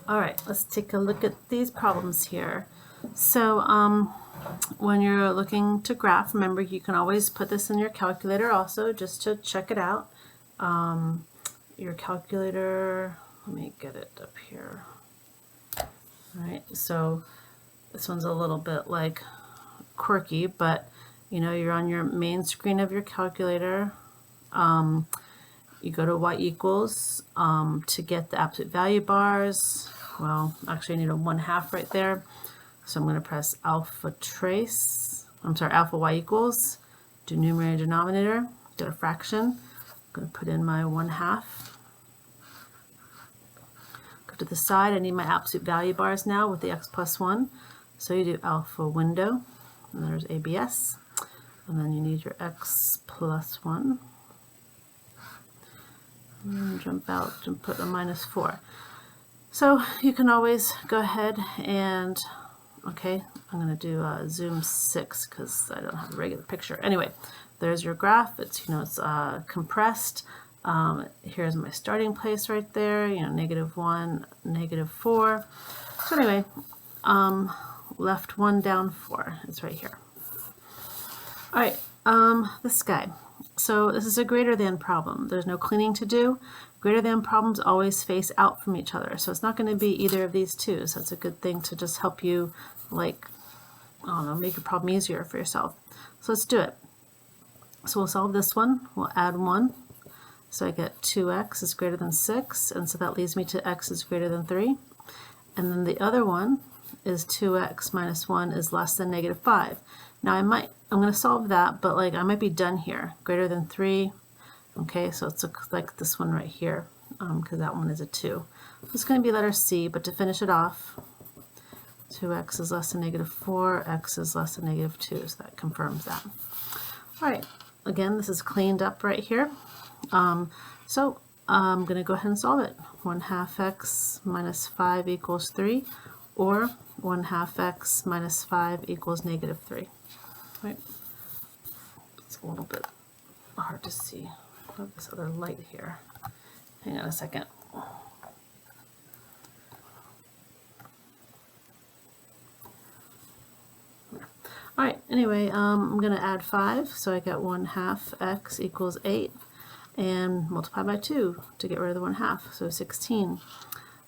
All right, let's take a look at these problems here. So when you're looking to graph, remember you can always put this in your calculator also just to check it out. Your calculator, let me get it up here. All right, so this one's a little bit like quirky, but you know, you're on your main screen of your calculator. You go to y equals to get the absolute value bars. Well, actually I need a 1/2 right there. So I'm going to press alpha y equals, do numerator denominator, get a fraction. I'm going to put in my 1/2. Go to the side, I need my absolute value bars now with the x plus 1. So you do alpha window, and there's ABS. And then you need your x plus 1. And jump out and put a -4. So you can always go ahead and, okay, I'm going to do zoom 6 because I don't have a regular picture. Anyway, there's your graph. It's, you know, it's compressed. Here's my starting place right there, you know, -1, -4. So anyway, left 1, down 4. It's right here. All right, this guy. So this is a greater than problem. There's no cleaning to do. Greater than problems always face out from each other. So it's not going to be either of these two. So it's a good thing to just help you, like, I don't know, make your problem easier for yourself. So let's do it. So we'll solve this one. We'll add 1. So I get 2x is greater than 6. And so that leads me to x is greater than 3. And then the other one is 2x minus 1 is less than -5. Now I'm going to solve that, but like I might be done here. Greater than 3. Okay, so it's like this one right here, because that one is a 2. It's going to be letter C, but to finish it off, 2x is less than -4, x is less than -2, so that confirms that. All right, again, this is cleaned up right here. So I'm going to go ahead and solve it. 1/2 x minus 5 equals 3, or 1/2 x minus 5 equals -3. Right? It's a little bit hard to see. I have this other light here. Hang on a second. All right, anyway, I'm going to add 5, so I get 1/2 x equals 8, and multiply by 2 to get rid of the 1/2, so 16.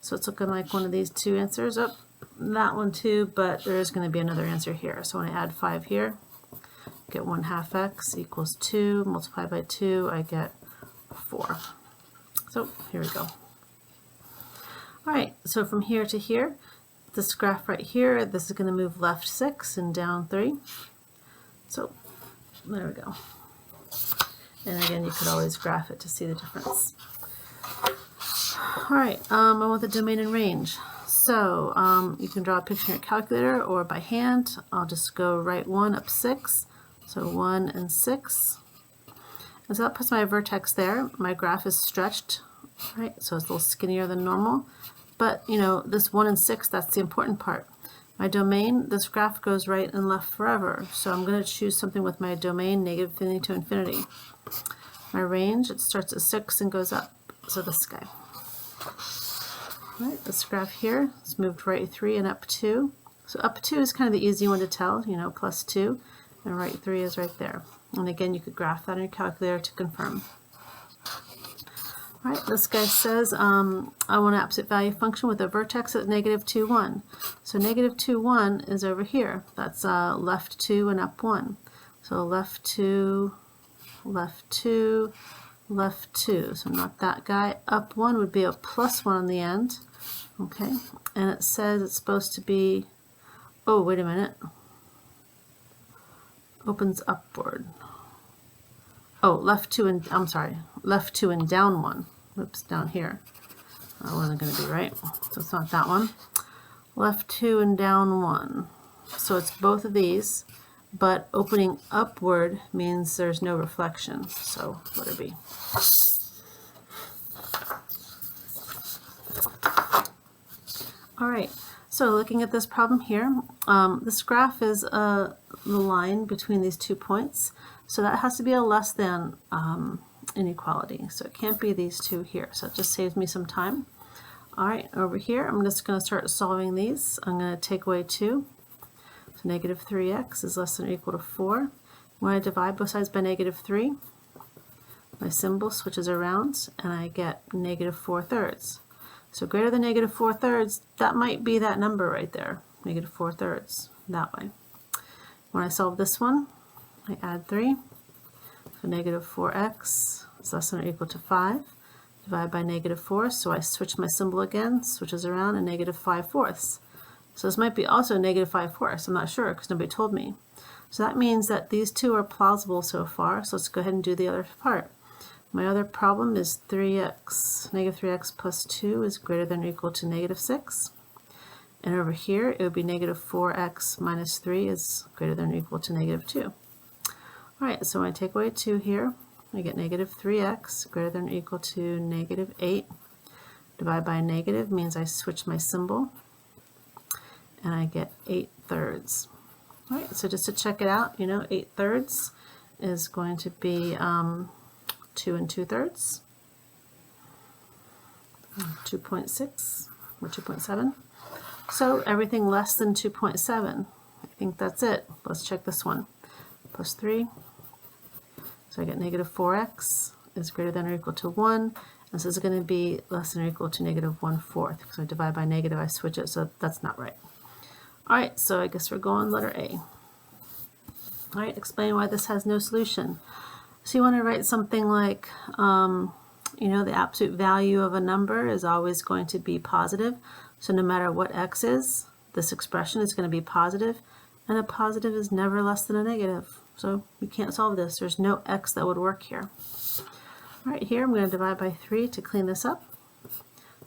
So it's looking like one of these two answers. Oh, that one too, but there is going to be another answer here. So when I add 5 here, get 1/2 x equals 2, multiply by 2, I get 4. So here we go. All right, so from here to here, this graph right here, this is going to move left 6 and down 3. So there we go. And again, you could always graph it to see the difference. All right, I want the domain and range. So you can draw a picture in your calculator or by hand. I'll just go right 1 up 6. So 1 and 6. And so that puts my vertex there. My graph is stretched, right? So it's a little skinnier than normal. But, you know, this 1 and 6, that's the important part. My domain, this graph goes right and left forever. So I'm going to choose something with my domain, -infinity to infinity. My range, it starts at 6 and goes up. So this guy. All right, this graph here is moved right 3 and up 2. So up 2 is kind of the easy one to tell, you know, plus 2. And right 3 is right there. And again, you could graph that on your calculator to confirm. All right, this guy says I want an absolute value function with a vertex at -2, 1. So -2, 1 is over here. That's left 2 and up 1. So left 2, left 2, left 2. So not that guy. Up 1 would be a +1 on the end. Okay, and it says it's supposed to be, oh, wait a minute. Opens upward. Oh, left 2 and, I'm sorry, left 2 and down 1. Oops, down here. That wasn't going to be right. So it's not that one. Left 2 and down 1. So it's both of these, but opening upward means there's no reflection. So let it be. All right. So looking at this problem here, this graph is the line between these 2 points. So that has to be a less than inequality. So it can't be these two here. So it just saves me some time. All right, over here, I'm just going to start solving these. I'm going to take away 2. So negative 3x is less than or equal to 4. When I divide both sides by negative 3, my symbol switches around and I get negative 4/3. So greater than negative 4/3, that might be that number right there, negative 4/3, that way. When I solve this one, I add 3. So negative 4x is less than or equal to 5. Divide by negative 4, so I switch my symbol again, switches around, and negative 5/4. So this might be also negative 5/4. I'm not sure because nobody told me. So that means that these two are plausible so far. So let's go ahead and do the other part. My other problem is negative 3x plus 2 is greater than or equal to negative 6. And over here, it would be negative 4x minus 3 is greater than or equal to negative 2. All right, so when I take away 2 here, I get negative 3x greater than or equal to negative 8. Divide by negative means I switch my symbol, and I get 8/3. All right, so just to check it out, 8/3 is going to be 2 2/3, 2.6 or 2.7. So everything less than 2.7, I think that's it. Let's check this one. Plus 3. So I get negative 4x is greater than or equal to 1. And this is going to be less than or equal to negative 1/4. Because I divide by negative, I switch it, so that's not right. All right, so I guess we're going letter A. All right, explain why this has no solution. So you want to write something like, the absolute value of a number is always going to be positive. So no matter what x is, this expression is going to be positive, and a positive is never less than a negative. So you can't solve this. There's no x that would work here. All right, here I'm going to divide by 3 to clean this up.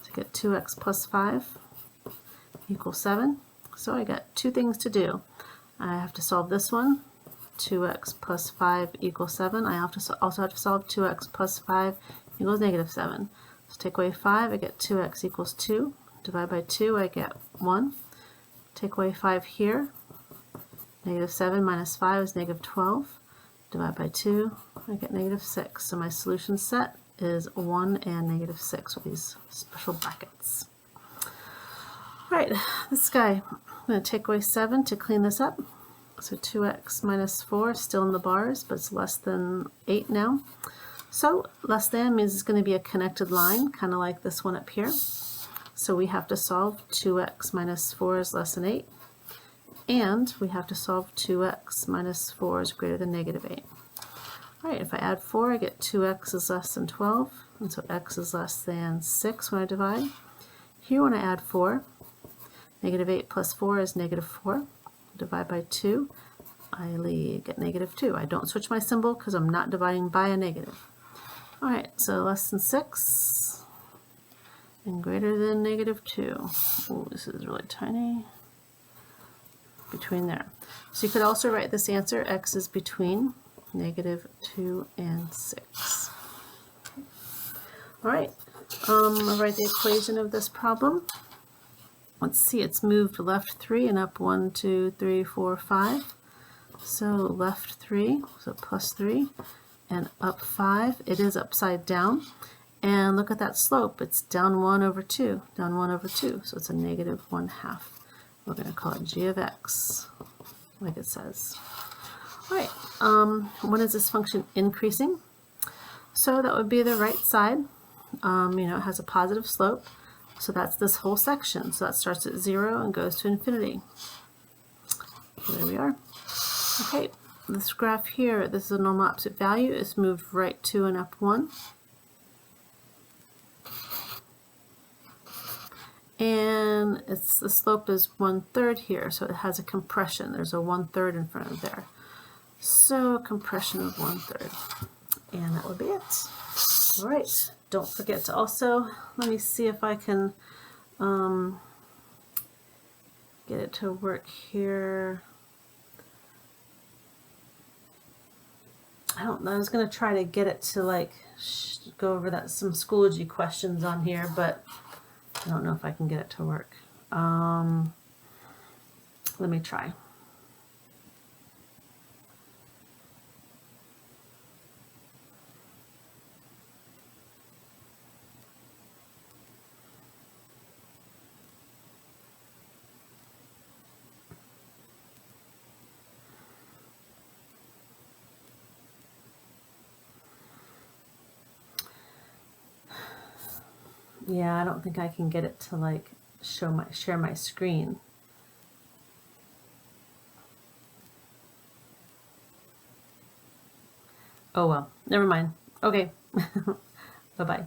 To get 2x plus 5 equals 7. So I got 2 things to do. I have to solve this one. 2x plus 5 equals 7. I also have to solve 2x plus 5 equals negative 7. So take away 5, I get 2x equals 2. Divide by 2, I get 1. Take away 5 here. Negative 7 minus 5 is negative 12. Divide by 2, I get negative 6. So my solution set is 1 and negative 6 with these special brackets. All right, this guy, I'm going to take away 7 to clean this up. So 2x minus 4 is still in the bars, but it's less than 8 now. So less than means it's going to be a connected line, kind of like this one up here. So we have to solve 2x minus 4 is less than 8. And we have to solve 2x minus 4 is greater than negative 8. All right, if I add 4, I get 2x is less than 12. And so x is less than 6 when I divide. Here when I add 4, negative 8 plus 4 is negative 4. Divide by 2, I get negative 2. I don't switch my symbol because I'm not dividing by a negative. All right, so less than 6 and greater than negative 2. Oh, this is really tiny. Between there. So you could also write this answer, x is between negative 2 and 6. All right, I'll write the equation of this problem. Let's see, it's moved left 3 and up 1, 2, 3, 4, 5. So left 3, so plus 3, and up 5. It is upside down. And look at that slope. It's down 1 over 2, down 1 over 2. So it's a negative 1/2. We're going to call it g of x, like it says. All right, when is this function increasing? So that would be the right side. It has a positive slope. So that's this whole section. So that starts at 0 and goes to infinity. There we are. Okay, this graph here, this is a normal opposite value. It's moved right 2 and up 1. And the slope is 1/3 here, so it has a compression. There's a 1/3 in front of there. So a compression of 1/3. And that would be it. All right. Don't forget to also, let me see if I can get it to work here. I don't know, I was going to try to get it to go over some Schoology questions on here, but I don't know if I can get it to work. Let me try. Yeah, I don't think I can get it to like share my screen. Oh well, never mind. Okay. Bye-bye.